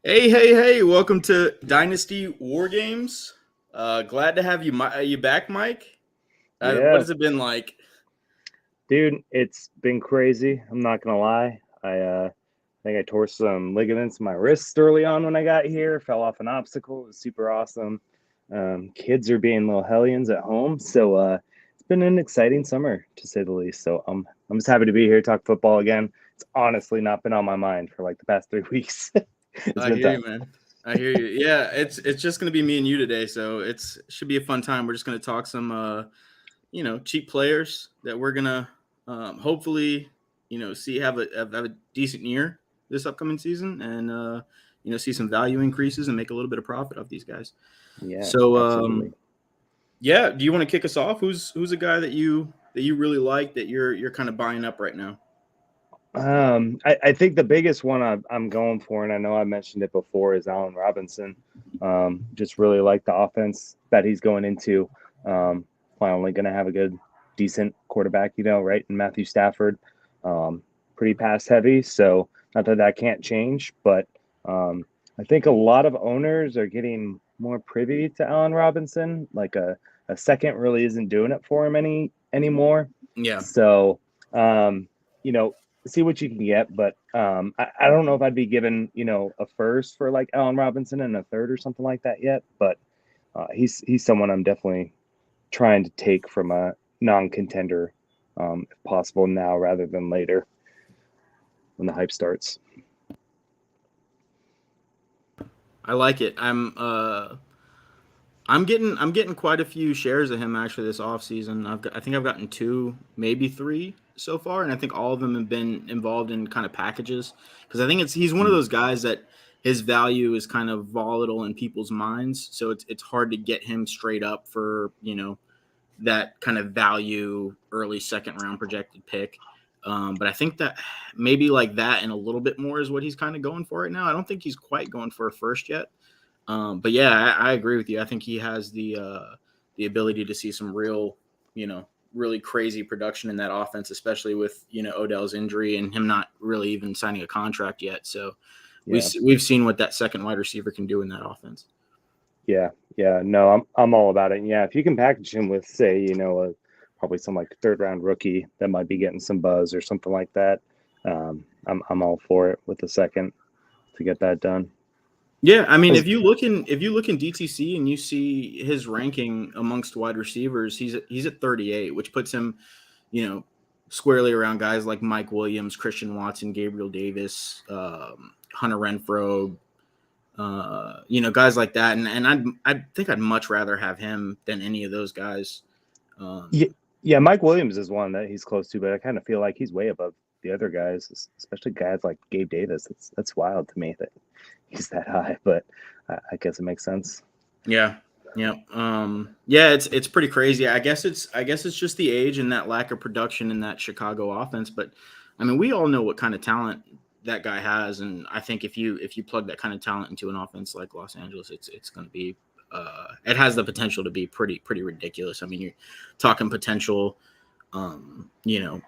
Hey! Welcome to Dynasty War Games. Glad to have you back, Mike. What Yeah, has it been like? dude, it's been crazy. I'm not gonna lie. I think I tore some ligaments in my wrist early on when I got here. Fell off an obstacle. It was super awesome. Kids are being little hellions at home, so it's been an exciting summer to say the least. So I'm just happy to be here, talk football again. It's honestly not been on my mind for like the past 3 weeks. It's I been hear tough. you, man. I hear you. Yeah, it's just gonna be me and you today, so it should be a fun time. We're just gonna talk some cheap players that we're gonna hopefully see have a decent year this upcoming season, and see some value increases and make a little bit of profit off these guys. Yeah, So absolutely. yeah, do you want to kick us off? Who's a guy that you really like that you're kind of buying up right now? I think the biggest one I'm going for, and I know I mentioned it before, is Allen Robinson. Just really like the offense that he's going into. Finally going to have a good, decent quarterback, right? And Matthew Stafford, um, pretty pass heavy. So not that that can't change, but I think a lot of owners are getting more privy to Allen Robinson. Like a second really isn't doing it for him anymore. Yeah. So you know, see what you can get. But I don't know if I'd be given, a first for like Allen Robinson and a third or something like that yet. But he's someone I'm definitely trying to take from a non-contender, if possible now rather than later when the hype starts. I like it. I'm getting quite a few shares of him actually this offseason. I think I've gotten two, maybe three so far, and I think all of them have been involved in kind of packages because I think he's one of Mm. those guys that his value is kind of volatile in people's minds, so it's hard to get him straight up for that kind of value early second round projected pick. But I think that maybe like that and a little bit more is what he's kind of going for right now. I don't think he's quite going for a first yet. But yeah, I agree with you. I think he has the ability to see some real, really crazy production in that offense, especially with Odell's injury and him not really even signing a contract yet. So Yeah, we've seen what that second wide receiver can do in that offense. yeah. No, I'm all about it. And yeah, if you can package him with, say, probably some like third round rookie that might be getting some buzz or something like that, I'm all for it with the second to get that done. Yeah, I mean, As if you look in DTC and you see his ranking amongst wide receivers, he's at 38, which puts him, you know, squarely around guys like Mike Williams, Christian Watson, Gabriel Davis, Hunter Renfro, guys like that. And I think I'd much rather have him than any of those guys. Yeah, Um, yeah, Mike Williams is one that he's close to, but I kind of feel like he's way above the other guys, especially guys like Gabe Davis. That's wild to me that he's that high, but I guess it makes sense. yeah, yeah, yeah. It's pretty crazy. I guess it's just the age and that lack of production in that Chicago offense. But I mean, we all know what kind of talent that guy has, and I think if you plug that kind of talent into an offense like Los Angeles, it's going to be. It has the potential to be pretty ridiculous. I mean, you're talking potential, um, you know,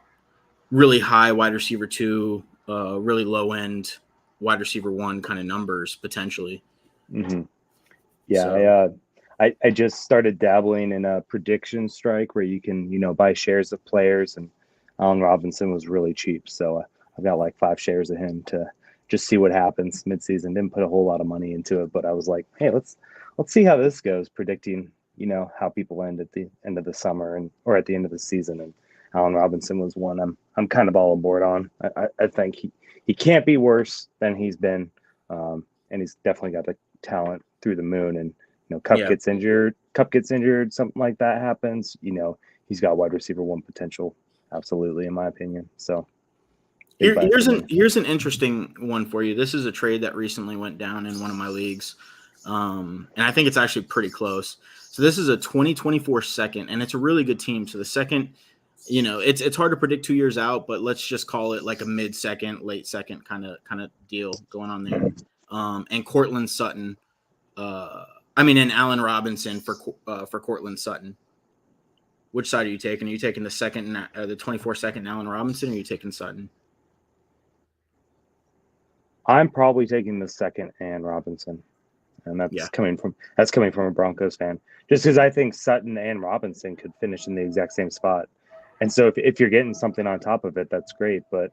really high wide receiver two, really low end wide receiver one kind of numbers potentially. Hmm. Yeah, So I just started dabbling in a prediction strike where you can buy shares of players, and Allen Robinson was really cheap, so I've got like 5 shares of him to just see what happens midseason. Didn't put a whole lot of money into it, but I was like, hey, let's see how this goes, predicting how people end at the end of the summer and or at the end of the season. And Allen Robinson was one I'm kind of all aboard on. I think he can't be worse than he's been, and he's definitely got the talent through the moon. And yeah. Cup gets injured, something like that happens. He's got wide receiver one potential, absolutely, in my opinion. So big Here, buy for here's an me. here's an interesting one for you. This is a trade that recently went down in one of my leagues, and I think it's actually pretty close. So this is a 2024 second, and it's a really good team. So the second, it's hard to predict 2 years out, but let's just call it like a mid second, late second kind of deal going on there. And Cortland Sutton, and Allen Robinson for Cortland Sutton. Which side are you taking? Are you taking the second, the 24 second Allen Robinson, or are you taking Sutton? I'm probably taking the second and Robinson, and Yeah. that's coming from a Broncos fan. Just because I think Sutton and Robinson could finish in the exact same spot, and so if you're getting something on top of it, that's great. But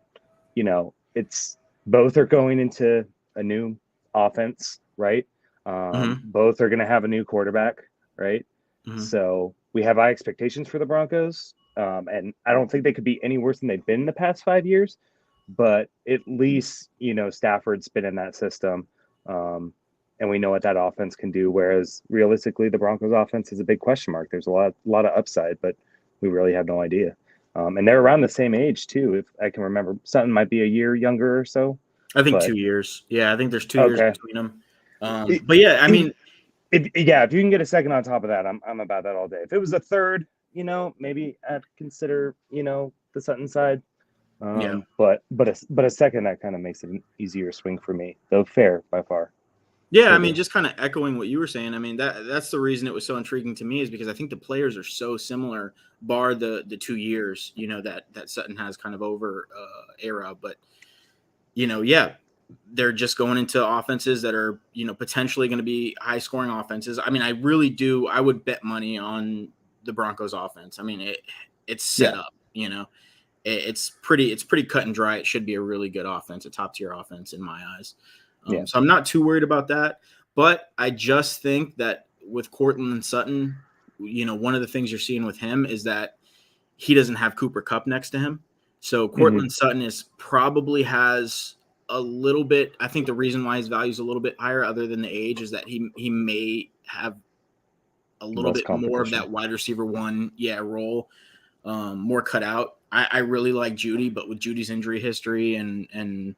it's both are going into a new offense, right? Both are going to have a new quarterback, right? So we have high expectations for the Broncos, and I don't think they could be any worse than they've been in the past 5 years. But at least Stafford's been in that system, and we know what that offense can do. Whereas realistically, the Broncos' offense is a big question mark. There's a lot of upside, but we really have no idea. And they're around the same age too, if I can remember. Sutton might be a year younger or so. I think 2 years. Yeah, I think there's 2 years Okay. between them. But yeah, I mean, if you can get a second on top of that, I'm about that all day. If it was a third, maybe I'd consider the Sutton side. yeah. But a second, that kind of makes it an easier swing for me, though fair by far. Yeah, So I mean, just kind of echoing what you were saying. I mean, that's the reason it was so intriguing to me, is because I think the players are so similar, bar the 2 years, that Sutton has kind of over era. But yeah, they're just going into offenses that are potentially going to be high scoring offenses. I mean, I would bet money on the Broncos offense. I mean, it's set up. It's pretty cut and dry. It should be a really good offense, a top tier offense in my eyes. So I'm not too worried about that. But I just think that with Cortland Sutton, one of the things you're seeing with him is that he doesn't have Cooper Kupp next to him. So Cortland Sutton probably has a little bit. I think the reason why his value is a little bit higher, other than the age, is that he may have a little bit more of that wide receiver one, role, more cut out. I really like Judy, but with Judy's injury history and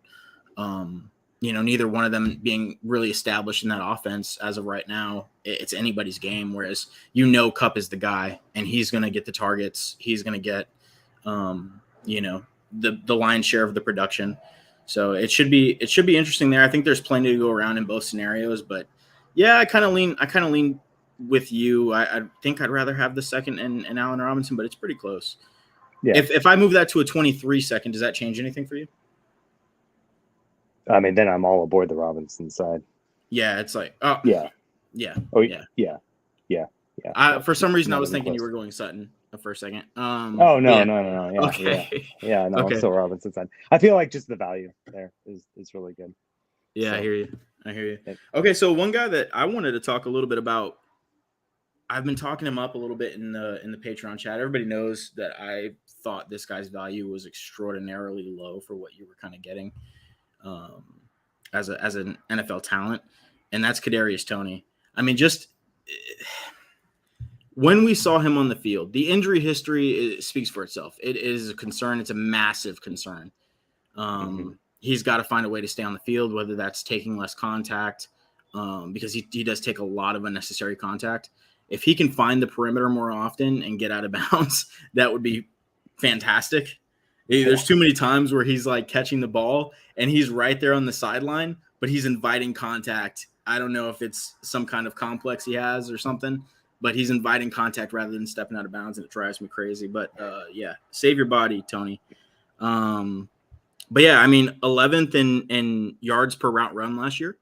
neither one of them being really established in that offense as of right now, it's anybody's game. Whereas Kupp is the guy, and he's going to get the targets. He's going to get the lion's share of the production. So it should be interesting there. I think there's plenty to go around in both scenarios, but yeah, I kind of lean with you. I think I'd rather have the second and Allen Robinson, but it's pretty close. Yeah. If I move that to a 23 second, does that change anything for you? I mean, then I'm all aboard the Robinson side. Yeah, it's like, oh yeah. For some reason, I was thinking you were going Sutton for a second. No. Yeah, okay. Yeah, no, I'm still Robinson side. I feel like just the value there is really good. Yeah, so. I hear you. Okay, so one guy that I wanted to talk a little bit about, I've been talking him up a little bit in the Patreon chat. Everybody knows that I thought this guy's value was extraordinarily low for what you were kind of getting as an NFL talent, and that's Kadarius Toney. I mean, just when we saw him on the field, the injury history speaks for itself. It is a concern. It's a massive concern. He's got to find a way to stay on the field, whether that's taking less contact, because he does take a lot of unnecessary contact. If he can find the perimeter more often and get out of bounds, that would be fantastic. There's too many times where he's like catching the ball and he's right there on the sideline, but he's inviting contact. I don't know if it's some kind of complex he has or something, but he's inviting contact rather than stepping out of bounds, and it drives me crazy. But save your body, Tony. But yeah, I mean, 11th in yards per route run last year.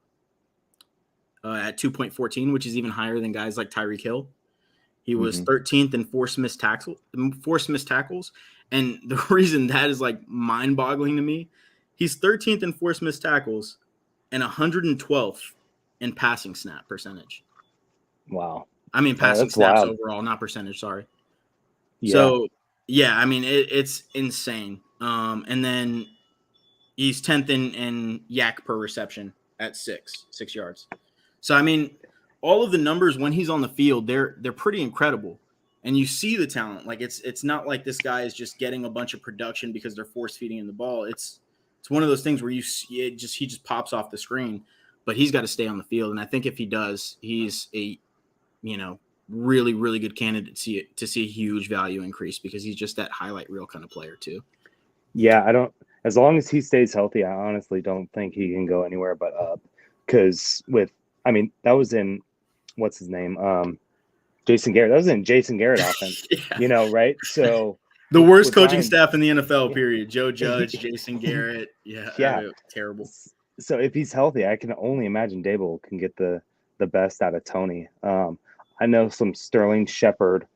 At 2.14, which is even higher than guys like Tyreek Hill. He was 13th in forced missed tackles. And the reason that is like mind-boggling to me, he's 13th in forced missed tackles and 112th in passing snap percentage. Wow. I mean, passing snaps overall, not percentage, sorry. Yeah. So, yeah, I mean, it's insane. And then he's 10th in yak per reception at 6 yards. So, I mean, all of the numbers when he's on the field, they're pretty incredible. And you see the talent. Like, it's not like this guy is just getting a bunch of production because they're force feeding him the ball. It's one of those things where he just pops off the screen, but he's got to stay on the field. And I think if he does, he's a, really, really good candidate to see a huge value increase, because he's just that highlight reel kind of player too. Yeah, as long as he stays healthy, I honestly don't think he can go anywhere but up. Because that was in, what's his name? Jason Garrett. That was in Jason Garrett offense, right? So the worst coaching staff in the NFL, period. Joe Judge, Jason Garrett. Yeah. Terrible. so if he's healthy, I can only imagine Dable can get the best out of Tony. I know some Sterling Shepard,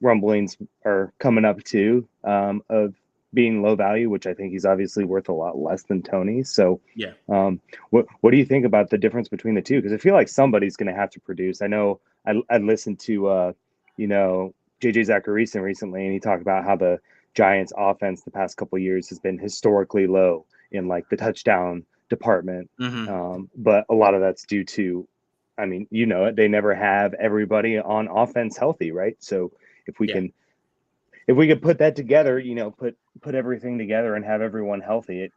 rumblings are coming up too, of being low value, which I think he's obviously worth a lot less than Tony. So, Yeah. what do you think about the difference between the two? Because I feel like somebody's going to have to produce. I know I listened to JJ Zacharyson recently, and he talked about how the Giants' offense the past couple of years has been historically low in like the touchdown department. But a lot of that's due to, I mean, they never have everybody on offense healthy, right? So if we Yeah. can put that together, put everything together and have everyone healthy,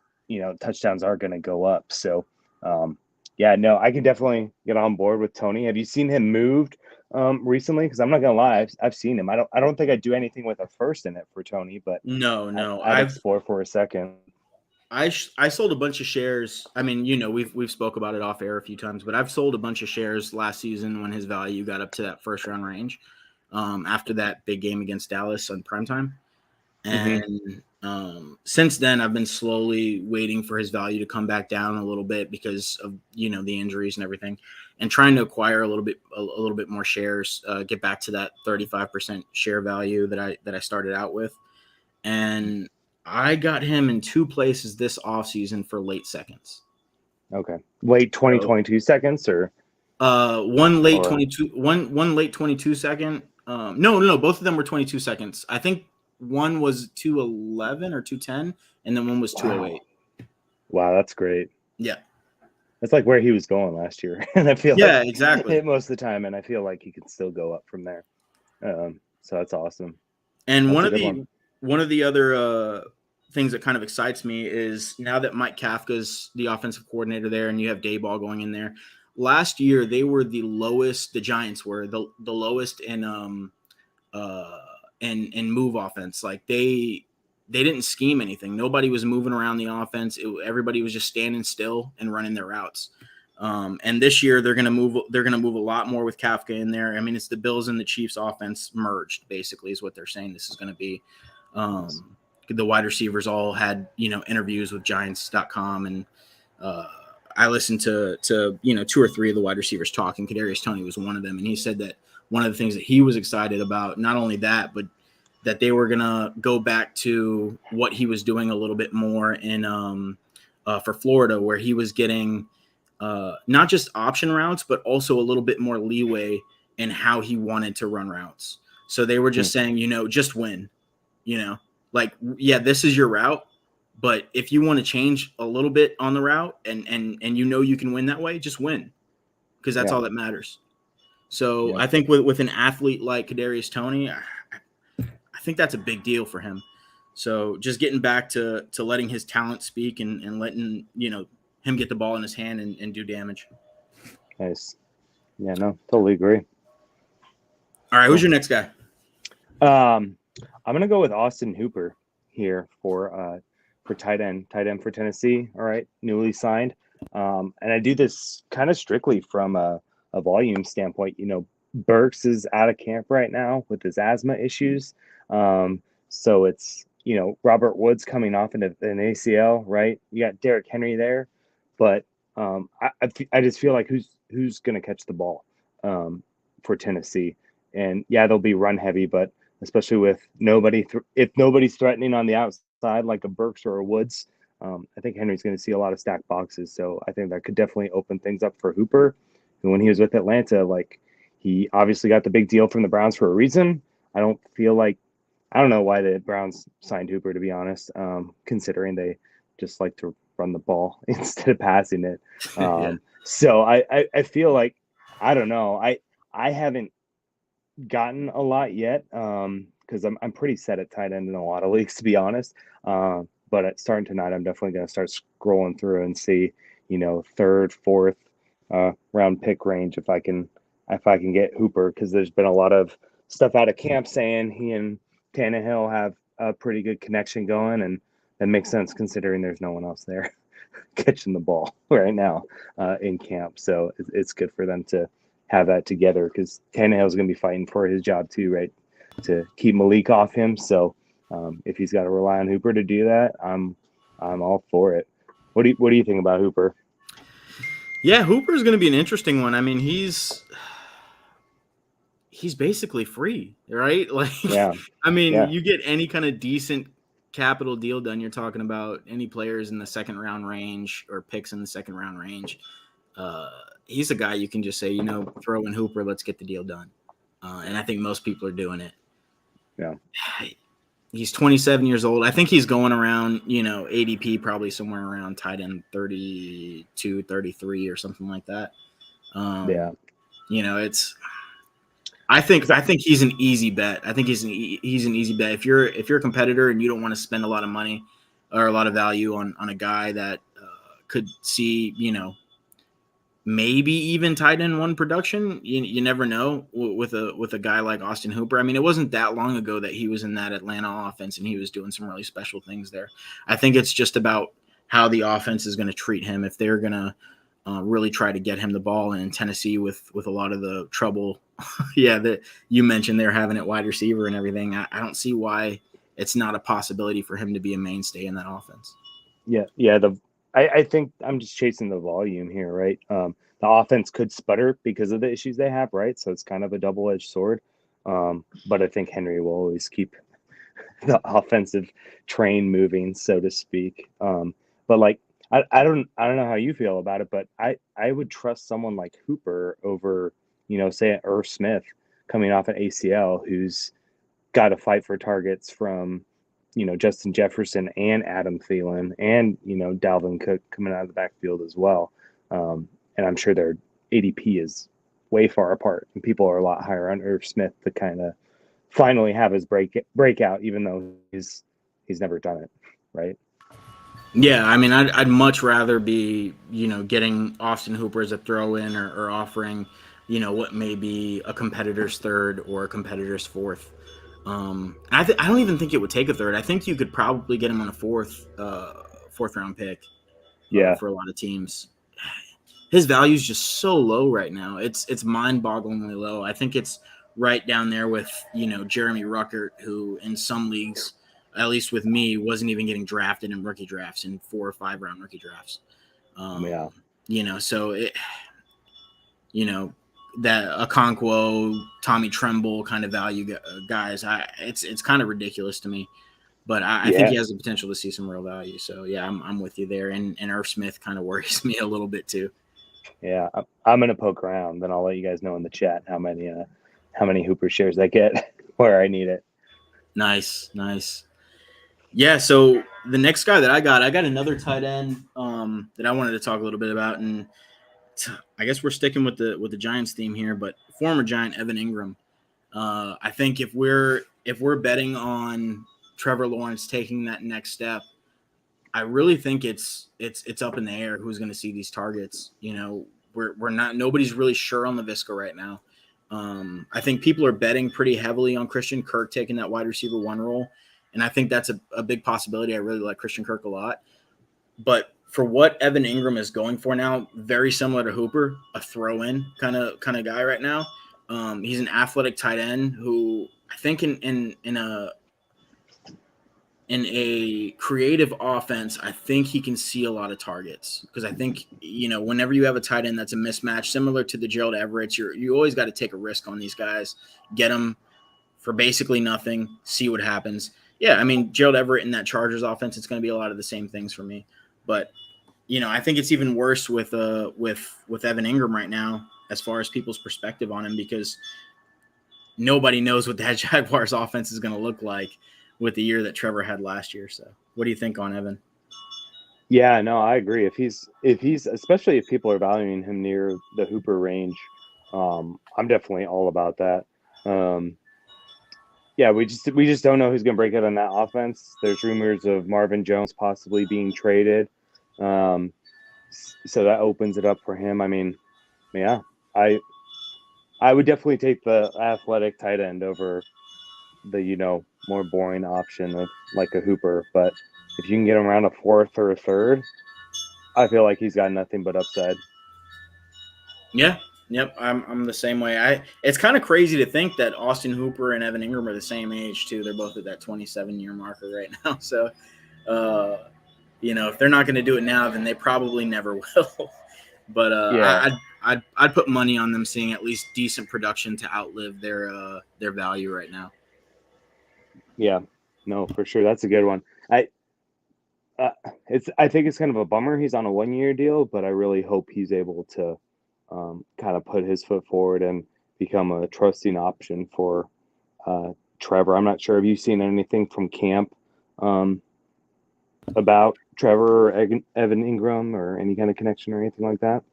touchdowns are going to go up. So, no, I can definitely get on board with Tony. Have you seen him moved recently? Because I'm not gonna lie, I've seen him. I don't think I'd do anything with a first in it for Tony, but No. I'd explore for a second. I sold a bunch of shares. I mean, we've spoke about it off air a few times, but I've sold a bunch of shares last season when his value got up to that first round range, after that big game against Dallas on primetime. And since then, I've been slowly waiting for his value to come back down a little bit because of the injuries and everything, and trying to acquire a little bit more shares, get back to that 35% share value that I started out with, and I got him in two places this offseason for late seconds. Okay, late 2022 seconds or one late 22, one late 22 second. No, both of them were 22 seconds. I think one was 211 or 210, and then one was 208. Wow, that's great. Yeah, that's like where he was going last year, and I feel like exactly most of the time, and I feel like he could still go up from there. So that's awesome. And one of the other things that kind of excites me is now that Mike Kafka's the offensive coordinator there, and you have Dayball going in there. Last year, they were the lowest. The Giants were the lowest in move offense. Like they didn't scheme anything. Nobody was moving around the offense. Everybody was just standing still and running their routes. And this year they're gonna move a lot more with Kafka in there. I mean, it's the Bills and the Chiefs offense merged, basically, is what they're saying this is gonna be. The wide receivers all had interviews with Giants.com, and I listened to 2 or 3 of the wide receivers talk, and Kadarius Toney was one of them, and he said that one of the things that he was excited about, not only that, but that they were gonna go back to what he was doing a little bit more in for Florida, where he was getting not just option routes, but also a little bit more leeway in how he wanted to run routes. So they were just saying, just win, like, yeah, this is your route, but if you want to change a little bit on the route and you can win that way, just win, because that's all that matters. So I think with an athlete like Kadarius Toney, I think that's a big deal for him. So just getting back to letting his talent speak and letting him get the ball in his hand and do damage. Nice. Yeah, no, totally agree. All right, who's your next guy? I'm gonna go with Austin Hooper here for tight end for Tennessee. All right, newly signed. And I do this kind of strictly from a volume standpoint. Burks is out of camp right now with his asthma issues. So it's Robert Woods coming off into an ACL, right? You got Derrick Henry there, but I just feel like who's gonna catch the ball for Tennessee, and they'll be run heavy, but especially with if nobody's threatening on the outside like a Burks or a Woods, I think Henry's going to see a lot of stacked boxes. So I think that could definitely open things up for Hooper. And when he was with Atlanta, like, he obviously got the big deal from the Browns for a reason. I don't know why the Browns signed Hooper, to be honest, considering they just like to run the ball instead of passing it. So I feel like, I don't know. I haven't gotten a lot yet because I'm pretty set at tight end in a lot of leagues, to be honest. But starting tonight, I'm definitely going to start scrolling through and see, third, fourth round pick range if I can get Hooper, because there's been a lot of stuff out of camp saying he and Tannehill have a pretty good connection going, and that makes sense considering there's no one else there catching the ball right now in camp. So it's good for them to have that together, because Tannehill is going to be fighting for his job too, right? To keep Malik off him. So if he's got to rely on Hooper to do that, I'm all for it. What do you think about Hooper? Yeah, Hooper is going to be an interesting one. I mean, he's basically free, right? Like, Yeah, I mean, yeah, you get any kind of decent capital deal done, you're talking about any players in the second round range or picks in the second round range. He's a guy you can just say, throw in Hooper, let's get the deal done. And I think most people are doing it. yeah. He's 27 years old. I think he's going around, ADP probably somewhere around tight end 32, 33 or something like that. Yeah. It's I think he's an easy bet. I think he's an easy bet. If you're a competitor and you don't want to spend a lot of money or a lot of value on a guy that could see, maybe even tight end one production, you never know with a guy like Austin Hooper. I mean, it wasn't that long ago that he was in that Atlanta offense and he was doing some really special things there. I think it's just about how the offense is going to treat him. If they're going to really try to get him the ball, and in Tennessee with a lot of the trouble, that you mentioned they're having at wide receiver and everything. I don't see why it's not a possibility for him to be a mainstay in that offense. Yeah. I think I'm just chasing the volume here, right? The offense could sputter because of the issues they have, right? So it's kind of a double-edged sword. But I think Henry will always keep the offensive train moving, so to speak. But like, I don't know how you feel about it, but I would trust someone like Hooper over, say Irv Smith coming off an ACL, who's got to fight for targets from, Justin Jefferson and Adam Thielen and, Dalvin Cook coming out of the backfield as well. And I'm sure their ADP is way far apart, and people are a lot higher on Irv Smith to kind of finally have his breakout, even though he's never done it, right? Yeah, I mean, I'd much rather be, getting Austin Hooper as a throw-in or offering, what may be a competitor's third or a competitor's fourth. I don't even think it would take a third. I think you could probably get him on a fourth round pick. Yeah. For a lot of teams. His value is just so low right now. It's mind-bogglingly low. I think it's right down there with Jeremy Ruckert, who in some leagues, at least with me, wasn't even getting drafted in rookie drafts, in 4 or 5 round rookie drafts. So it, that Okonkwo, Tommy Tremble kind of value guys, it's kind of ridiculous to me. But I think he has the potential to see some real value. So, yeah, I'm with you there. And Irv Smith kind of worries me a little bit too. Yeah, I'm going to poke around. Then I'll let you guys know in the chat how many Hooper shares I get where I need it. Nice. Yeah, so the next guy that I got another tight end that I wanted to talk a little bit about. And I guess we're sticking with the Giants theme here, but former Giant Evan Ingram. I think if we're betting on Trevor Lawrence taking that next step, I really think it's up in the air who's going to see these targets. We're not, nobody's really sure on Laviska right now. I think people are betting pretty heavily on Christian Kirk taking that wide receiver 1 role, and I think that's a big possibility. I really like Christian Kirk a lot, but for what Evan Ingram is going for now, very similar to Hooper, a throw-in kind of guy right now. He's an athletic tight end who I think in a creative offense, I think he can see a lot of targets, because I think, whenever you have a tight end that's a mismatch, similar to the Gerald Everett's, you always got to take a risk on these guys, get them for basically nothing, see what happens. Yeah, I mean, Gerald Everett in that Chargers offense, it's going to be a lot of the same things for me. But, I think it's even worse with Evan Ingram right now as far as people's perspective on him, because nobody knows what that Jaguars offense is going to look like with the year that Trevor had last year. So what do you think on Evan? Yeah, no, I agree. If he's especially if people are valuing him near the Hooper range, I'm definitely all about that. Yeah, we just don't know who's going to break out on that offense. There's rumors of Marvin Jones possibly being traded. So that opens it up for him. I mean, yeah, I would definitely take the athletic tight end over the more boring option of like a Hooper. But if you can get him around a 4th or a 3rd, I feel like he's got nothing but upside. Yeah. Yep, I'm the same way. It's kind of crazy to think that Austin Hooper and Evan Ingram are the same age too. They're both at that 27-year marker right now. So, if they're not going to do it now, then they probably never will. But Yeah. I'd put money on them seeing at least decent production to outlive their value right now. Yeah. No, for sure. That's a good one. Uh, I think it's kind of a bummer he's on a 1 year deal, but I really hope he's able to kind of put his foot forward and become a trusting option for Trevor. I'm not sure. Have you seen anything from camp about Trevor or Evan Ingram or any kind of connection or anything like that?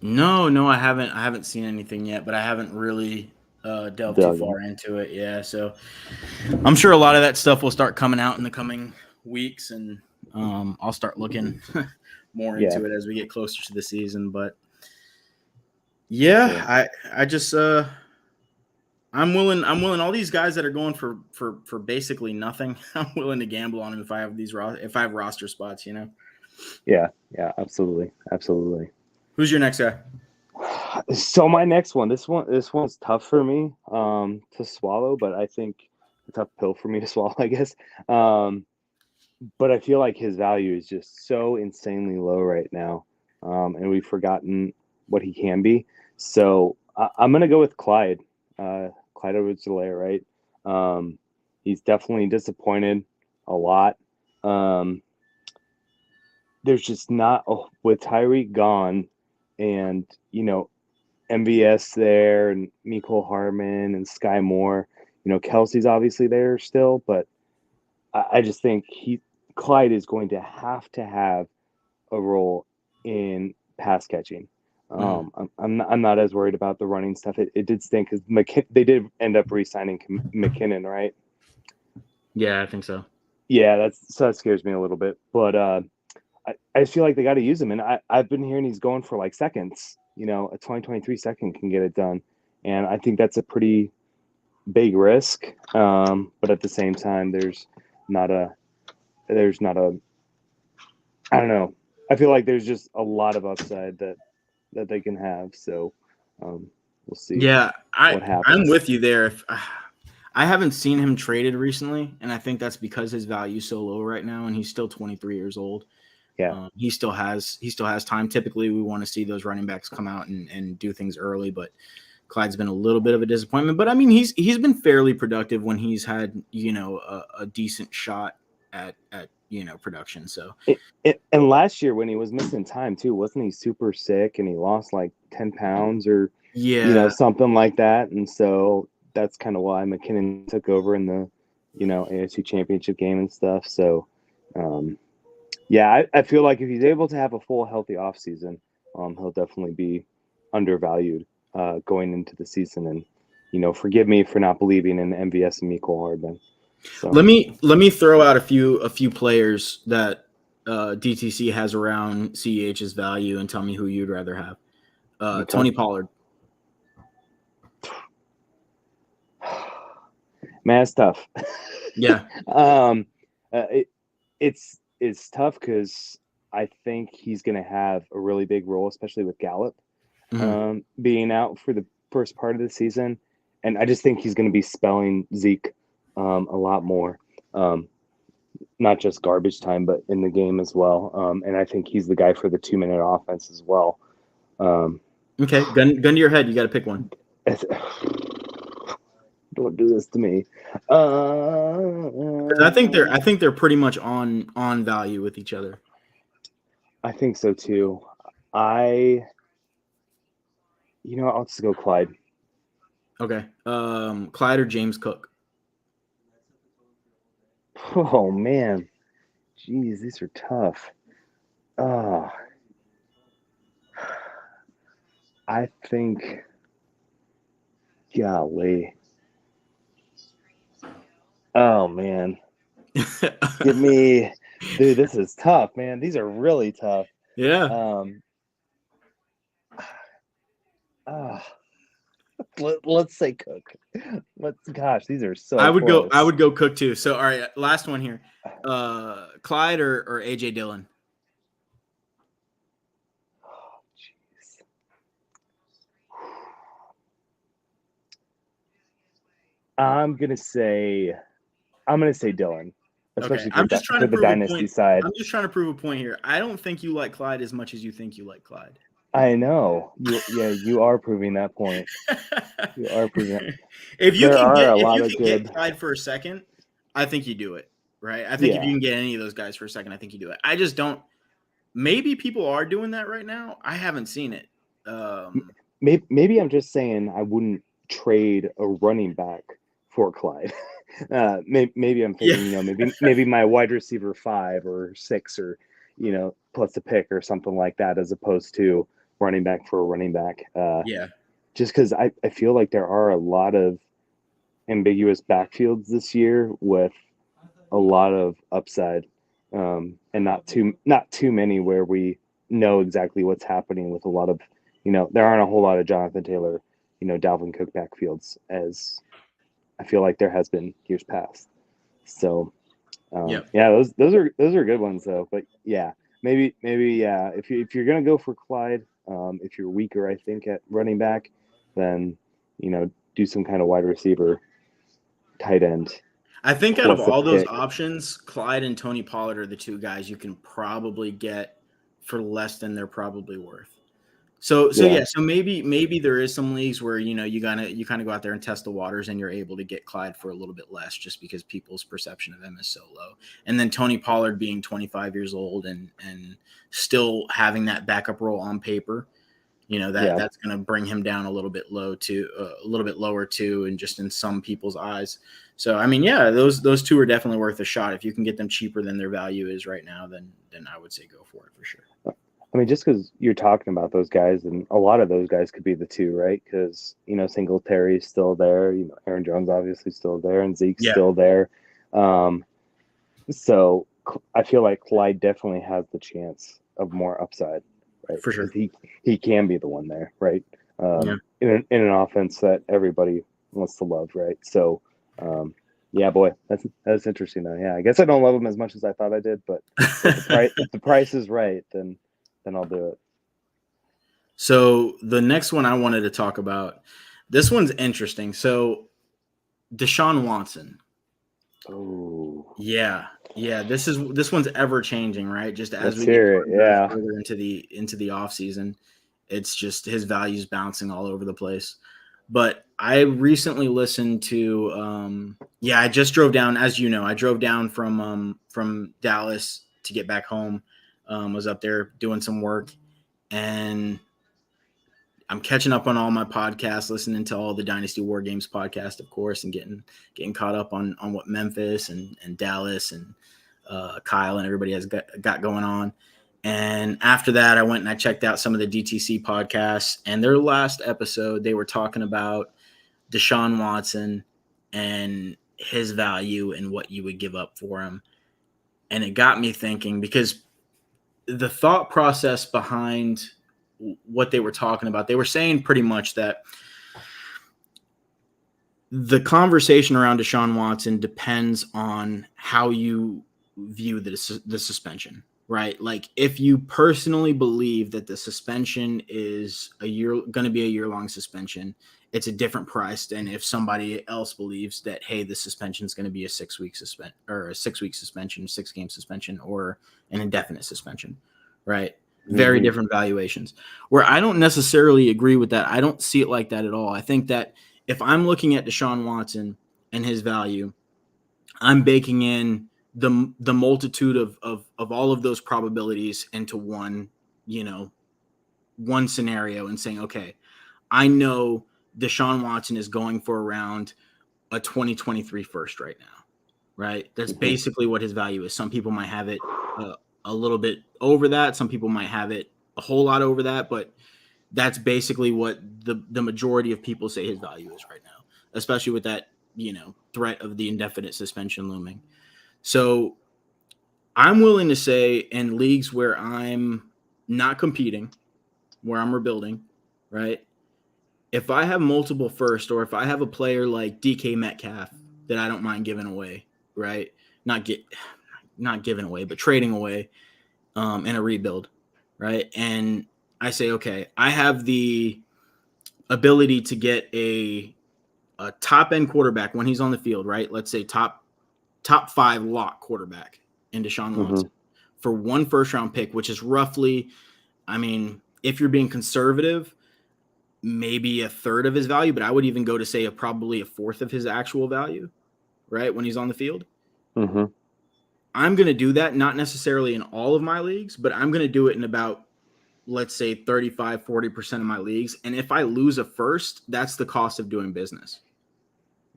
No, I haven't. I haven't seen anything yet, but I haven't really delved too Doug. far into it. Yeah, so I'm sure a lot of that stuff will start coming out in the coming weeks, and I'll start looking more Yeah. into it as we get closer to the season. But yeah, Sure. I just I'm willing. All these guys that are going for basically nothing. I'm willing to gamble on them if I have if I have roster spots. You know. Yeah. Yeah. Absolutely. Absolutely. Who's your next guy? So my next one, this one's tough for me to swallow, but I think a tough pill for me to swallow, I guess. But I feel like his value is just so insanely low right now, and we've forgotten what he can be. So I'm gonna go with Clyde, Clyde Edwards-Helaire, right? He's definitely disappointed a lot. There's just not with Tyreek gone, and MVS there, and Mecole Hardman and Sky Moore. Kelsey's obviously there still, but I just think Clyde is going to have a role in pass catching. I'm not as worried about the running stuff. It did stink because they did end up re-signing McKinnon, right? Yeah, I think so. Yeah, that scares me a little bit, but I feel like they got to use him, and I've been hearing he's going for like seconds. A 2023 second can get it done, and I think that's a pretty big risk. But at the same time, there's not a I don't know. I feel like there's just a lot of upside that they can have. So we'll see. Yeah, what happens. I'm with you there. I haven't seen him traded recently, and I think that's because his value is so low right now, and he's still 23 years old. Yeah, he still has time. Typically, we want to see those running backs come out and do things early, but Clyde's been a little bit of a disappointment. But I mean, he's been fairly productive when he's had a decent shot at production. So and last year when he was missing time too, wasn't he super sick and he lost like 10 pounds or something like that? And so that's kind of why McKinnon took over in the AFC Championship game and stuff. So I feel like if he's able to have a full healthy offseason, he'll definitely be undervalued going into the season. And forgive me for not believing in MVS and Mecole Hardman. So let me throw out a few players that DTC has around CEH's value and tell me who you'd rather have. Okay. Tony Pollard. Man, it's tough. Yeah. It's tough because I think he's going to have a really big role, especially with Gallup being out for the first part of the season. And I just think he's going to be spelling Zeke a lot more, not just garbage time, but in the game as well. And I think he's the guy for the 2-minute offense as well. Okay, gun to your head. You got to pick one. Don't do this to me. I think they're pretty much on value with each other. I think so too. I'll just go Clyde. Okay. Clyde or James Cook? Oh man. Jeez, these are tough. I think golly. Oh man. Give me dude, this is tough, man. These are really tough. Yeah. Let's say Cook. Gosh, these are so I would close. go Cook too. So all right, last one here. Clyde or AJ Dillon? Oh, jeez. I'm gonna say Dillon. Especially I'm just trying to the prove Dynasty side. I'm just trying to prove a point here. I don't think you like Clyde as much as you think you like Clyde. I know. You are proving that point. You are proving that. If you There can are get a lot of good. Clyde for a second, I think you do it, right? I think if Yeah. you can get any of those guys for a second, I think you do it. I just don't. Maybe people are doing that right now. I haven't seen it. Maybe I'm just saying I wouldn't trade a running back for Clyde. Maybe I'm Yeah, thinking, maybe my wide receiver 5 or 6 or, plus a pick or something like that, as opposed to running back for a running back. yeah, Just because I feel like there are a lot of ambiguous backfields this year with a lot of upside, and not too many where we know exactly what's happening with a lot of, there aren't a whole lot of Jonathan Taylor, Dalvin Cook backfields as I feel like there has been years past. So yeah. yeah, those are good ones though. But yeah, maybe yeah, if you're gonna go for Clyde, if you're weaker, I think at running back, then do some kind of wide receiver, tight end I think out of plus a all those pick. options, Clyde and Tony Pollard are the two guys you can probably get for less than they're probably worth. So Yeah, yeah, so maybe there is some leagues where you kind of go out there and test the waters and you're able to get Clyde for a little bit less just because people's perception of him is so low. And then Tony Pollard being 25 years old and still having that backup role on paper, that's going to bring him down a little bit lower too, and just in some people's eyes. So I mean, yeah, those two are definitely worth a shot. If you can get them cheaper than their value is right now, then I would say go for it for sure. I mean, just because you're talking about those guys, and a lot of those guys could be the two, right? Because Singletary's still there, Aaron Jones obviously still there, and Zeke's Yeah, still there. So I feel like Clyde definitely has the chance of more upside, right? for sure. Because he can be the one there, right? Yeah. In an offense that everybody wants to love, right? So, yeah, boy, that's interesting though. Yeah, I guess I don't love him as much as I thought I did, but if the price is right, then I'll do it. So the next one I wanted to talk about, this one's interesting. So Deshaun Watson. Oh, Yeah. This one's ever changing, right? Just as let's we get hear it. further and Yeah. further into the off season, it's just his value's bouncing all over the place. But I recently listened to I just drove down, as you know, I drove down from Dallas to get back home. Was up there doing some work, and I'm catching up on all my podcasts, listening to all the Dynasty War Games podcast, of course, and getting caught up on what Memphis and Dallas and Kyle and everybody has got going on. And after that, I went and I checked out some of the DTC podcasts, and their last episode, they were talking about Deshaun Watson and his value and what you would give up for him. And it got me thinking, because the thought process behind what they were talking about, they were saying pretty much that the conversation around Deshaun Watson depends on how you view the suspension, right? Like, if you personally believe that the suspension is going to be a year-long suspension, it's a different price than if somebody else believes that, hey, the suspension is going to be a 6-week suspension, 6-game suspension, or an indefinite suspension, right? Very different valuations. Where I don't necessarily agree with that. I don't see it like that at all. I think that if I'm looking at Deshaun Watson and his value, I'm baking in the multitude of all of those probabilities into one scenario and saying, okay, I know Deshaun Watson is going for around a 2023 first right now, right? That's basically what his value is. Some people might have it a little bit over that. Some people might have it a whole lot over that, but that's basically what the majority of people say his value is right now, especially with that, threat of the indefinite suspension looming. So I'm willing to say, in leagues where I'm not competing, where I'm rebuilding, right? If I have multiple first, or if I have a player like DK Metcalf that I don't mind giving away, right? Not giving away, but trading away in a rebuild, right? And I say, okay, I have the ability to get a top end quarterback when he's on the field, right? Let's say top 5 lock quarterback in Deshaun Watson for one first round pick, which is roughly, I mean, if you're being conservative, maybe a third of his value, but I would even go to say probably a fourth of his actual value, right, when he's on the field. Mm-hmm. I'm going to do that, not necessarily in all of my leagues, but I'm going to do it in about, let's say, 35, 40% of my leagues. And if I lose a first, that's the cost of doing business.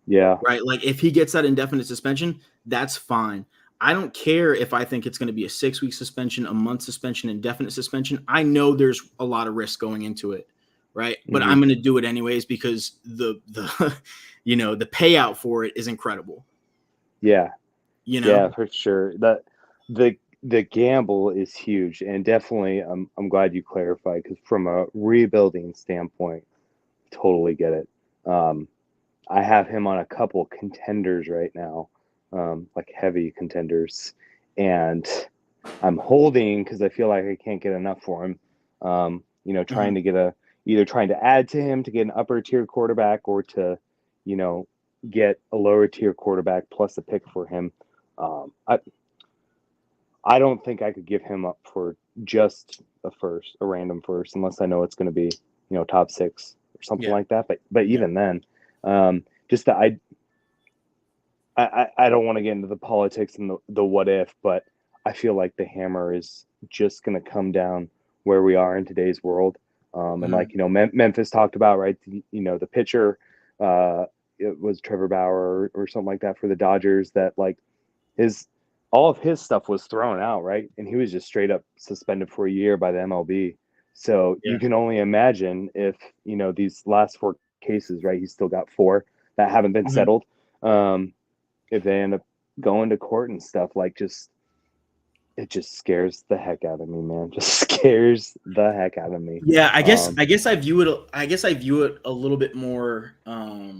Yeah. Right? Like if he gets that indefinite suspension, that's fine. I don't care if I think it's going to be a 6-week suspension, a month suspension, indefinite suspension. I know there's a lot of risk going into it, right? But I'm going to do it anyways because the you know, the payout for it is incredible. Yeah. You know? Yeah, for sure. The gamble is huge, and definitely I'm glad you clarified, because from a rebuilding standpoint, totally get it. I have him on a couple contenders right now, like heavy contenders, and I'm holding because I feel like I can't get enough for him. You know, trying to get either trying to add to him to get an upper tier quarterback, or to, you know, get a lower tier quarterback plus a pick for him. I don't think I could give him up for just a random first, unless I know it's going to be, you know, top 6 or something like that. But even then, just that I don't want to get into the politics and the what if, but I feel like the hammer is just going to come down where we are in today's world. And like, you know, Memphis talked about, right, you know, the pitcher, it was Trevor Bauer or something like that for the Dodgers, that like all of his stuff was thrown out, right? And he was just straight up suspended for a year by the MLB. So you can only imagine if, you know, these last 4 cases, right? He's still got 4 that haven't been settled. If they end up going to court and stuff, like, it just scares the heck out of me, man. Just scares the heck out of me. Yeah, I guess I view it a little bit more. I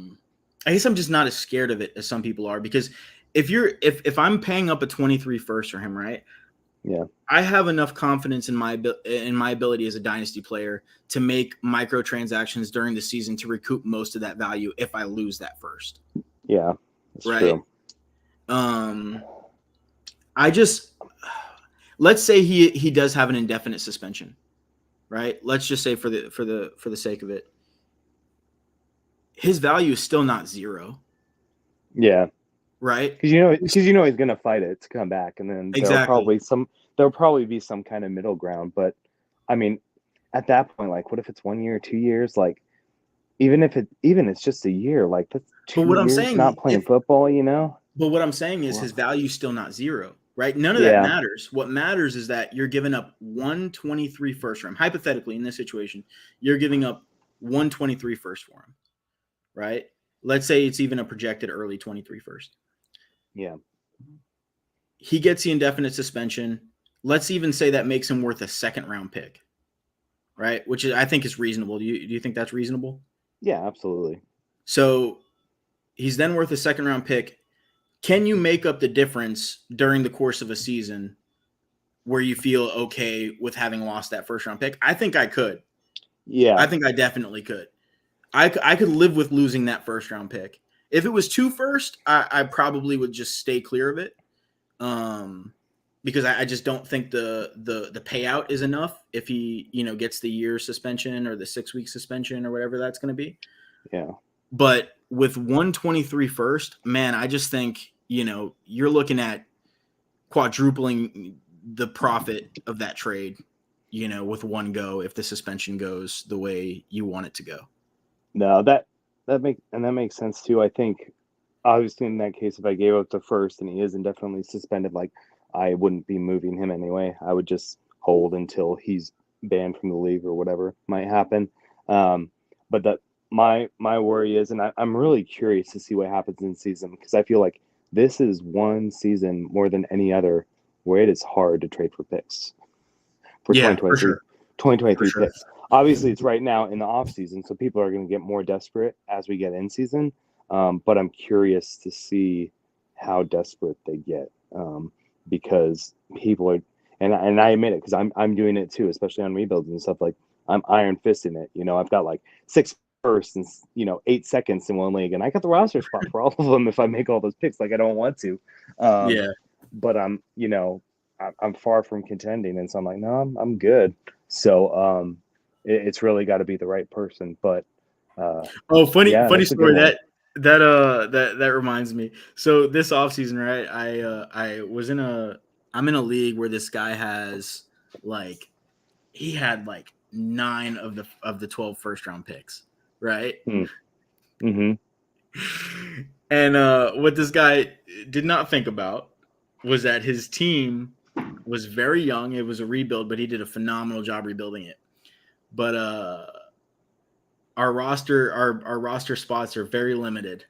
guess I'm just not as scared of it as some people are, because if I'm paying up a 23 first for him, right? Yeah, I have enough confidence in my ability as a dynasty player to make microtransactions during the season to recoup most of that value if I lose that first. Yeah, that's right. True. Let's say he does have an indefinite suspension, right? Let's just say for the sake of it, his value is still not 0. Yeah. Right? Because you know he's gonna fight it to come back, and then there'll probably be some kind of middle ground. But I mean, at that point, like, what if it's 1 year, 2 years? Like, even it's just a year, like, that's 2 years not playing football, you know? But what I'm saying is his value is still not 0, right? None of that matters. What matters is that you're giving up 123 first round. Hypothetically, in this situation, you're giving up 123 first for him, right? Let's say it's even a projected early 23 first. Yeah. He gets the indefinite suspension. Let's even say that makes him worth a 2nd round pick, right? Which I think is reasonable. Do you think that's reasonable? Yeah, absolutely. So he's then worth a 2nd round pick. Can you make up the difference during the course of a season where you feel okay with having lost that 1st round pick? I think I could. Yeah. I think I definitely could. I could live with losing that 1st round pick. If it was 2 first, I probably would just stay clear of it, because I just don't think the payout is enough if he, you know, gets the year suspension or the 6-week suspension or whatever that's going to be. Yeah. But with 123 first, man, I just think, you know, you're looking at quadrupling the profit of that trade, you know, with one go if the suspension goes the way you want it to go. No, that makes sense too. I think obviously in that case, if I gave up the first and he is indefinitely suspended, like, I wouldn't be moving him anyway. I would just hold until he's banned from the league or whatever might happen. But that my worry is, and I'm really curious to see what happens in season, because I feel like this is one season more than any other where it is hard to trade for picks for 2023 picks. Obviously, it's right now in the off season, so people are going to get more desperate as we get in season. But I'm curious to see how desperate they get, because people are, and I admit it, because I'm doing it too, especially on rebuilds and stuff. Like, I'm iron fisting it. You know, I've got like 6 firsts and, you know, 8 seconds in one league, and I got the roster spot for all of them if I make all those picks. Like, I don't want to. But I'm far from contending, and so I'm like, no, I'm good. So it's really got to be the right person. But funny that's a good story one. that reminds me. So this offseason, right? I'm in a league where this guy has like he had like 9 of the 12 first round picks, right? Mm-hmm. And what this guy did not think about was that his team was very young. It was a rebuild, but he did a phenomenal job rebuilding it. But our roster spots are very limited.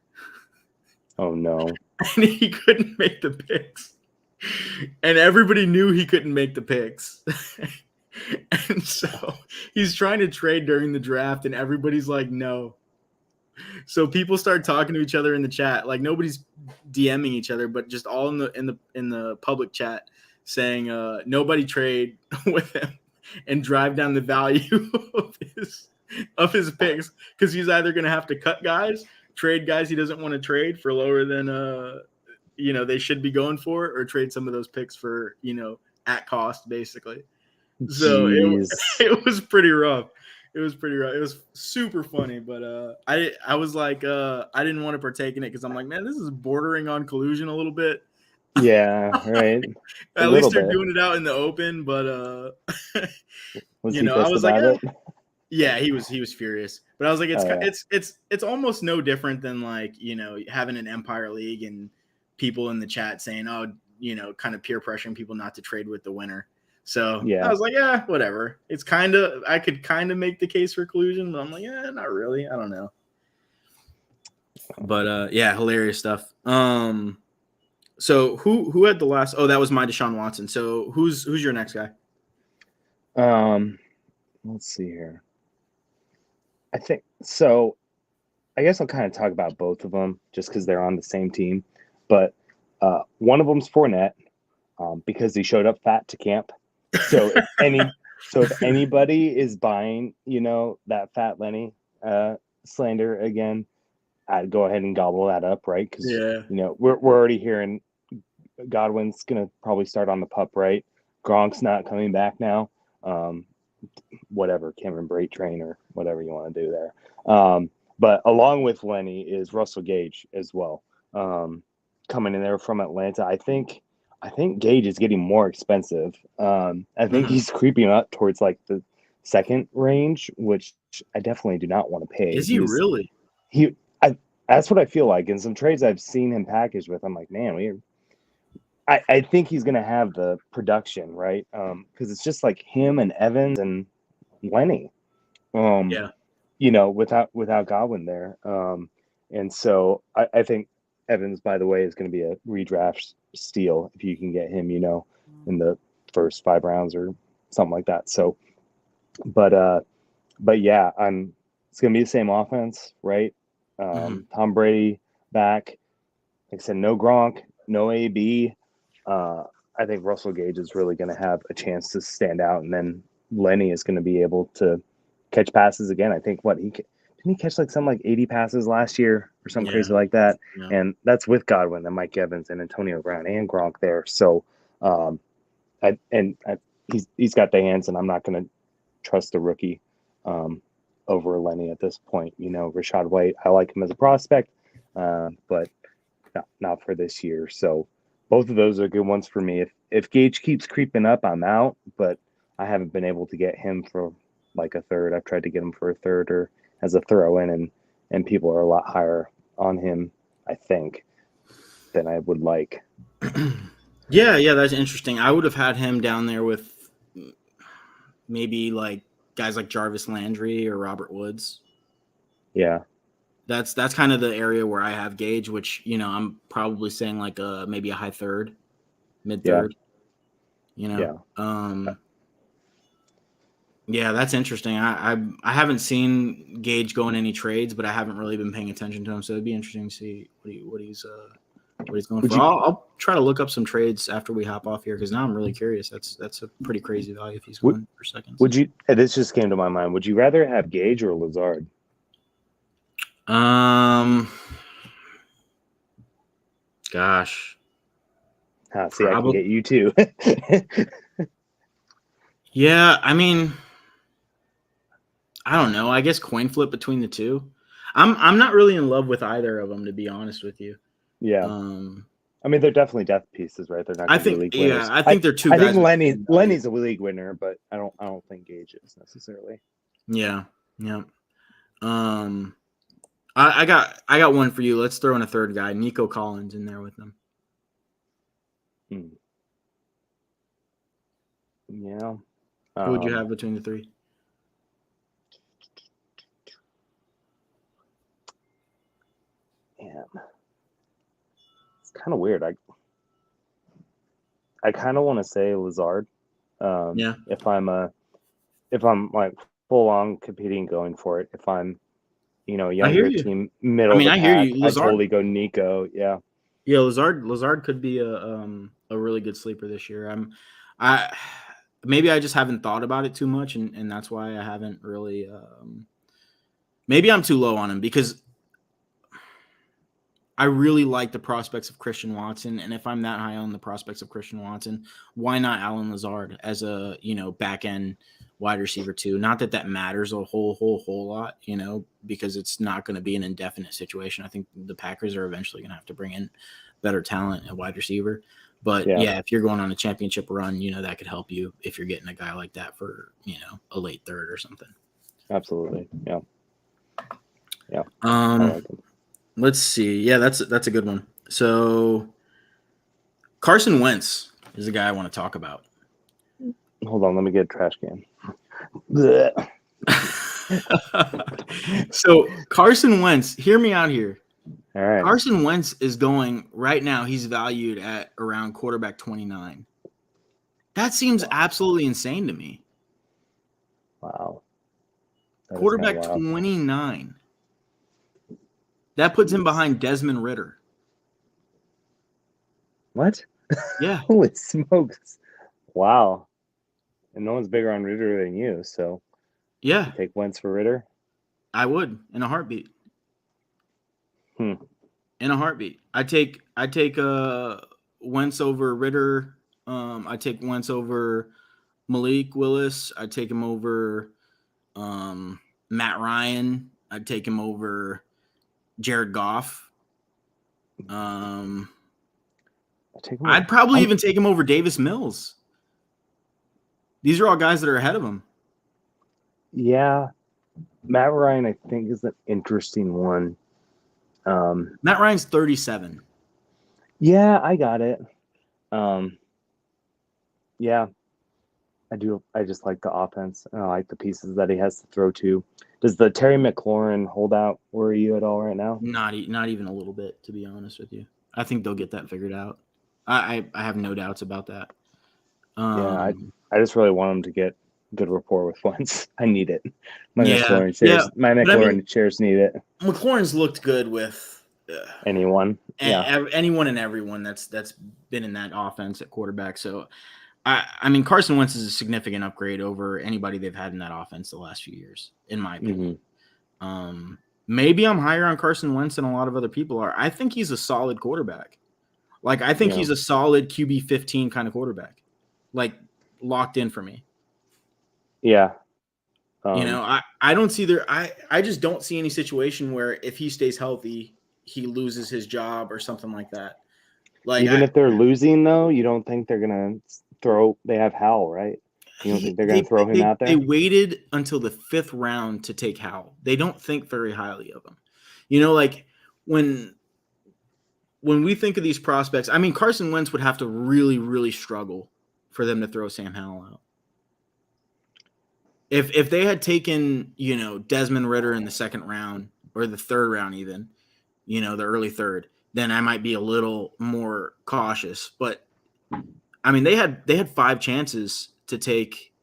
Oh no. And he couldn't make the picks. And everybody knew he couldn't make the picks. And so he's trying to trade during the draft, and everybody's like, no. So people start talking to each other in the chat. Like nobody's DMing each other, but just all in the public chat saying nobody trade with him and drive down the value of his picks, because he's either going to have to cut guys, trade guys he doesn't want to trade for lower than they should be going for, or trade some of those picks for at cost basically. So it was pretty rough. It was pretty rough. It was super funny, but I was like I didn't want to partake in it because I'm like, man, this is bordering on collusion a little bit. Yeah, right. At least they're doing it out in the open, but was he pissed I was about like, it? Yeah, he was furious. But I was like, it's almost no different than like, having an Empire League and people in the chat saying, oh, kind of peer pressuring people not to trade with the winner. So I was like, yeah, whatever. It's I could kind of make the case for collusion, but I'm like, yeah, not really. I don't know. But yeah, hilarious stuff. So who had the last? Oh, that was my Deshaun Watson. So who's your next guy? Let's see here. I think so. I guess I'll kind of talk about both of them just because they're on the same team. But one of them's Fournette because he showed up fat to camp. So if anybody is buying, that fat Lenny slander again, I'd go ahead and gobble that up, right? Because we're already hearing Godwin's gonna probably start on the pup, right? Gronk's not coming back now. Whatever, Cameron Brate train or whatever you want to do there. But along with Lenny is Russell Gage as well, coming in there from Atlanta. I think Gage is getting more expensive. I think he's creeping up towards like the second range, which I definitely do not want to pay. Is he really? That's what I feel like. In some trades I've seen him packaged with, I'm like, man, I think he's going to have the production, right? Because it's just like him and Evans and Lenny. Without Godwin there. And so I think Evans, by the way, is going to be a redraft steal if you can get him, in the first 5 rounds or something like that. So, but yeah, it's going to be the same offense, right? Tom Brady back. Like I said, no Gronk, no AB. I think Russell Gage is really going to have a chance to stand out, and then Lenny is going to be able to catch passes again. I think didn't he catch like 80 passes last year or something crazy like that? Yeah. And that's with Godwin and Mike Evans and Antonio Brown and Gronk there. So, he's got the hands, and I'm not going to trust the rookie over Lenny at this point. Rachaad White, I like him as a prospect, but not for this year. So both of those are good ones for me. If Gage keeps creeping up, I'm out, but I haven't been able to get him for like a third. I've tried to get him for a third or as a throw in, and people are a lot higher on him, I think, than I would like. Yeah, that's interesting. I would have had him down there with maybe like guys like Jarvis Landry or Robert Woods. Yeah. That's kind of the area where I have Gage, which, I'm probably saying like maybe a high third, mid third. Yeah. Yeah, that's interesting. I haven't seen Gage go in any trades, but I haven't really been paying attention to him, so it'd be interesting to see what he's going for. I'll try to look up some trades after we hop off here because now I'm really curious. That's a pretty crazy value if he's going for seconds. This just came to my mind. Would you rather have Gage or Lazard? Gosh. See, I can get you too. Yeah, I mean, I don't know. I guess coin flip between the two. I'm not really in love with either of them, to be honest with you. Yeah. Um, I mean, they're definitely depth pieces, right? They're not I going to be think, league winners. I think they're two I think guys with value. Lenny's a league winner, but I don't think Gage is necessarily. Yeah, yeah. I got one for you. Let's throw in a third guy, Nico Collins, in there with them. Yeah. Who would you have between the three? Man, it's kind of weird. I kind of want to say Lazard. Yeah. If I'm like full on competing, going for it. If I'm, younger team, middle of the pack, I'd totally go Nico. Yeah. Yeah, Lazard could be a really good sleeper this year. Maybe I just haven't thought about it too much, and that's why I haven't really. Maybe I'm too low on him because I really like the prospects of Christian Watson, and if I'm that high on the prospects of Christian Watson, why not Allen Lazard as a back end wide receiver too? Not that matters a whole lot, because it's not going to be an indefinite situation. I think the Packers are eventually going to have to bring in better talent at wide receiver. But yeah, if you're going on a championship run, that could help you if you're getting a guy like that for a late third or something. Absolutely, yeah. I like him. Let's see. Yeah, that's a good one. So Carson Wentz is the guy I want to talk about. Hold on, let me get a trash can. So Carson Wentz, hear me out here. All right. Carson Wentz is going right now. He's valued at around quarterback 29. That seems absolutely insane to me. Wow. Quarterback 29. That puts him behind Desmond Ridder. What? Yeah. Holy smokes. Wow. And no one's bigger on Ridder than you, so yeah. Take Wentz for Ridder? I would, in a heartbeat. In a heartbeat. I take Wentz over Ridder. I take Wentz over Malik Willis. I take him over Matt Ryan. I'd take him over Jared Goff. I'd probably even take him over Davis Mills. These are all guys that are ahead of him. Yeah. Matt Ryan, I think, is an interesting one. Matt Ryan's 37. Yeah, I got it. Yeah, I do. I just like the offense. And I like the pieces that he has to throw to. Does the Terry McLaurin holdout worry you at all right now? Not even a little bit, to be honest with you. I think they'll get that figured out. I have no doubts about that. I just really want him to get good rapport with Wentz. I need it. My McLaurin shares need it. McLaurin's looked good with anyone. Anyone and everyone that's been in that offense at quarterback. So, I mean, Carson Wentz is a significant upgrade over anybody they've had in that offense the last few years, in my opinion. Maybe I'm higher on Carson Wentz than a lot of other people are. I think he's a solid quarterback. Like, I think he's a solid QB 15 kind of quarterback. Like, locked in for me. Yeah. I don't see there. I just don't see any situation where if he stays healthy, he loses his job or something like that. Like, even if they're losing, though, you don't think they're gonna throw? They have Howell, right? You don't think they're gonna throw him out there? They waited until the 5th round to take Howell. They don't think very highly of him. Like when we think of these prospects, I mean, Carson Wentz would have to really, really struggle for them to throw Sam Howell out. If they had taken, Desmond Ridder in the 2nd round or the 3rd round even, the early 3rd, then I might be a little more cautious. But I mean, they had 5 chances to take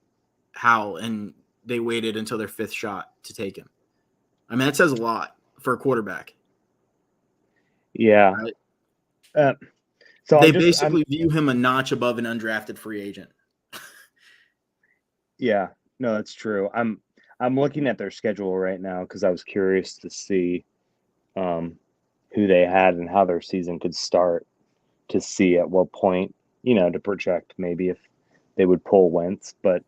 Howell, and they waited until their 5th shot to take him. I mean, that says a lot for a quarterback. Yeah. Right? So they basically view him a notch above an undrafted free agent. Yeah. No, that's true. I'm looking at their schedule right now because I was curious to see who they had and how their season could start, to see at what point, to project maybe if they would pull Wentz. But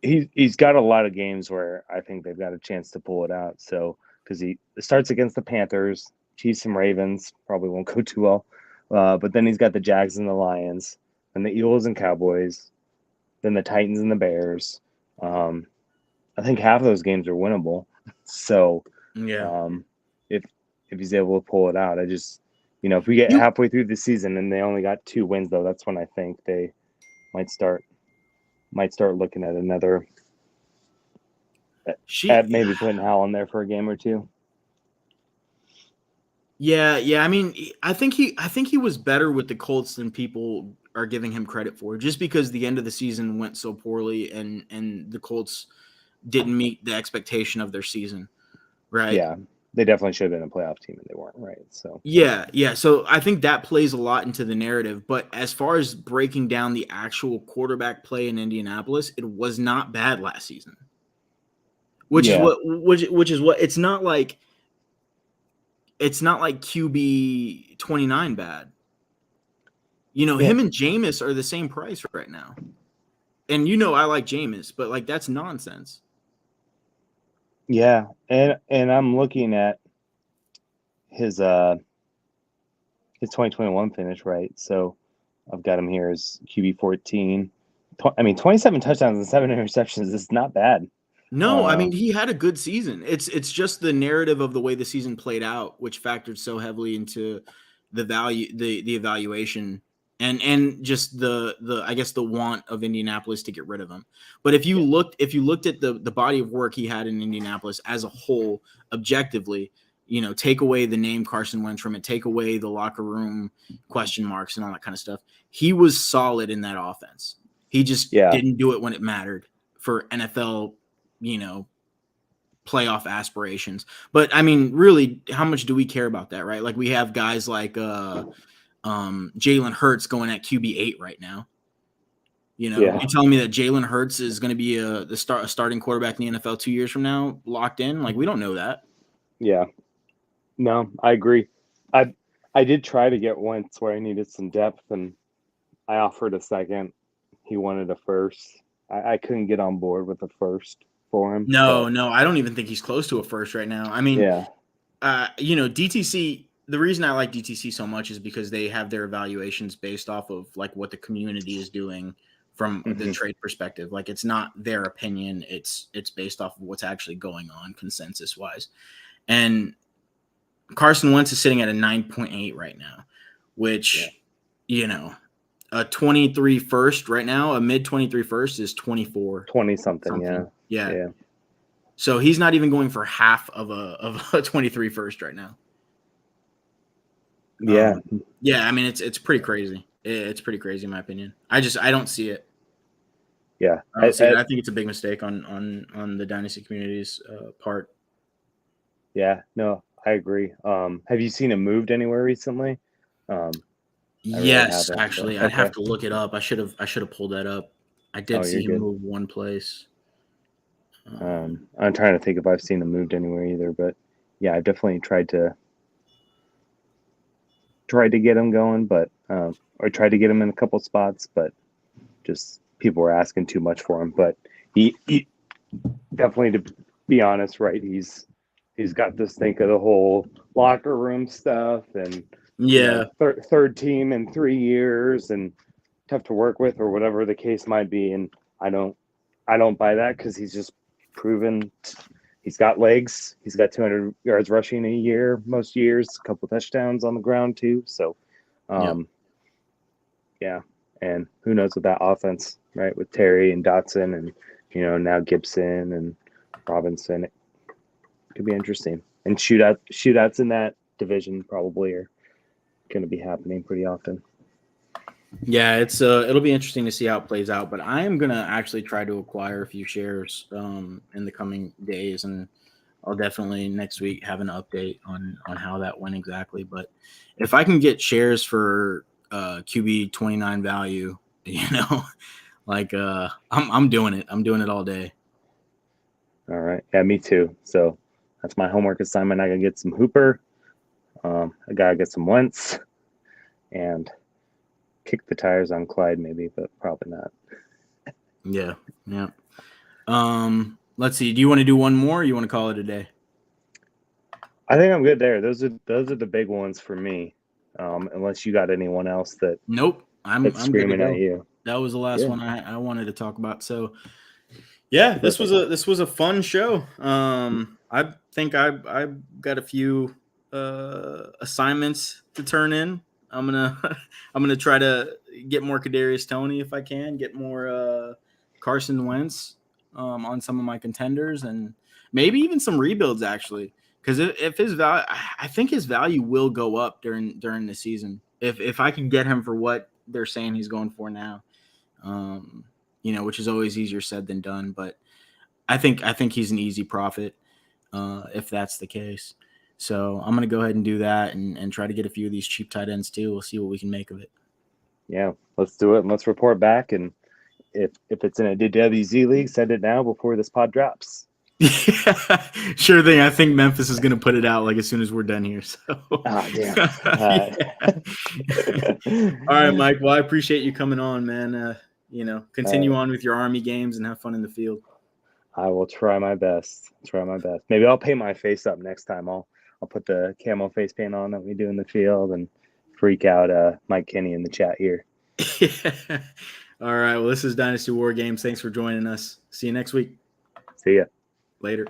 he's got a lot of games where I think they've got a chance to pull it out. So because he starts against the Panthers, Chiefs, and Ravens probably won't go too well, but then he's got the Jags and the Lions, and the Eagles and Cowboys, then the Titans and the Bears. I think half of those games are winnable. So Yeah. if he's able to pull it out, I just if we get You halfway through the season and they only got 2 wins though, that's when I think they might start looking at another at maybe putting Hal in there for a game or two. Yeah. I mean, I think he was better with the Colts than people are giving him credit for, just because the end of the season went so poorly and the Colts didn't meet the expectation of their season, right? Yeah, they definitely should have been a playoff team and they weren't, right? So yeah. So I think that plays a lot into the narrative. But as far as breaking down the actual quarterback play in Indianapolis, it was not bad last season. Which is what it's not like QB 29 bad. Him and Jameis are the same price right now. And I like Jameis, but like that's nonsense. Yeah, and I'm looking at his 2021 finish, right? So I've got him here as QB 14. 27 touchdowns and 7 interceptions is not bad. No, I mean he had a good season. It's just the narrative of the way the season played out, which factored so heavily into the value, the evaluation, and just the I guess the want of Indianapolis to get rid of him. But if you looked at the body of work he had in Indianapolis as a whole, objectively, take away the name Carson Wentz from it, take away the locker room question marks and all that kind of stuff, he was solid in that offense. He just didn't do it when it mattered for NFL, playoff aspirations. But I mean, really, how much do we care about that, right? Like we have guys like Jalen Hurts going at QB8 right now. You telling me that Jalen Hurts is going to be a starting quarterback in the NFL 2 years from now, locked in? Like we don't know that. Yeah, no, I agree. I did try to get Wentz where I needed some depth, and I offered a second. He wanted a first. I couldn't get on board with the first for him. No, I don't even think he's close to a first right now. I mean, DTC, the reason I like DTC so much is because they have their evaluations based off of like what the community is doing from the trade perspective. Like it's not their opinion. It's based off of what's actually going on consensus wise. And Carson Wentz is sitting at a 9.8 right now, which, a 23 first right now, a mid 23 first is 24. 20 something. Yeah. So he's not even going for half of a 23 first right now. Yeah. I mean, it's pretty crazy. It's pretty crazy in my opinion. I don't see it. Yeah. I think it's a big mistake on the Dynasty community's part. Yeah, no, I agree. Have you seen him moved anywhere recently? Yes, actually, I'd have to look it up. I should have pulled that up. I did see him move one place. I'm trying to think if I've seen him moved anywhere either, but yeah, I've definitely tried to get him going, but or tried to get him in a couple spots, but just people were asking too much for him. But he definitely, to be honest, right? He's got this think of the whole locker room stuff and third team in 3 years and tough to work with or whatever the case might be. And I don't buy that because he's just proven he's got legs. He's got 200 yards rushing a year, most years, a couple touchdowns on the ground too. So, yeah. And who knows with that offense, right? With Terry and Dotson and, now Gibson and Robinson, it could be interesting. And shootouts in that division probably are going to be happening pretty often. Yeah, it'll be interesting to see how it plays out. But I am going to actually try to acquire a few shares in the coming days, and I'll definitely next week have an update on how that went exactly. But if I can get shares for QB 29 value, like I'm doing it. I'm doing it all day. All right. Yeah, me too. So that's my homework assignment. I gotta get some Hooper. I gotta get some Wentz and kick the tires on Clyde maybe, but probably not. Yeah. Let's see. Do you want to do one more, or you want to call it a day? I think I'm good there. Those are the big ones for me. Unless you got anyone else that Nope. I'm good to screaming go. at you. That was the last one I wanted to talk about. So yeah, this was a fun show. I think I got a few assignments to turn in. I'm gonna try to get more Kadarius Toney if I can, get more Carson Wentz on some of my contenders, and maybe even some rebuilds actually. Because if his value, I think his value will go up during the season. If I can get him for what they're saying he's going for now, which is always easier said than done. But I think he's an easy profit if that's the case. So I'm gonna go ahead and do that and try to get a few of these cheap tight ends too. We'll see what we can make of it. Yeah, let's do it and let's report back. And if it's in a DWZ league, send it now before this pod drops. Yeah, sure thing. I think Memphis is going to put it out like as soon as we're done here. So, damn. All right, Mike. Well, I appreciate you coming on, man. Continue on with your Army games and have fun in the field. I will try my best. Maybe I'll paint my face up next time. I'll put the camo face paint on that we do in the field and freak out Mike Kinney in the chat here. Yeah. All right. Well, this is Dynasty War Games. Thanks for joining us. See you next week. See ya. Later.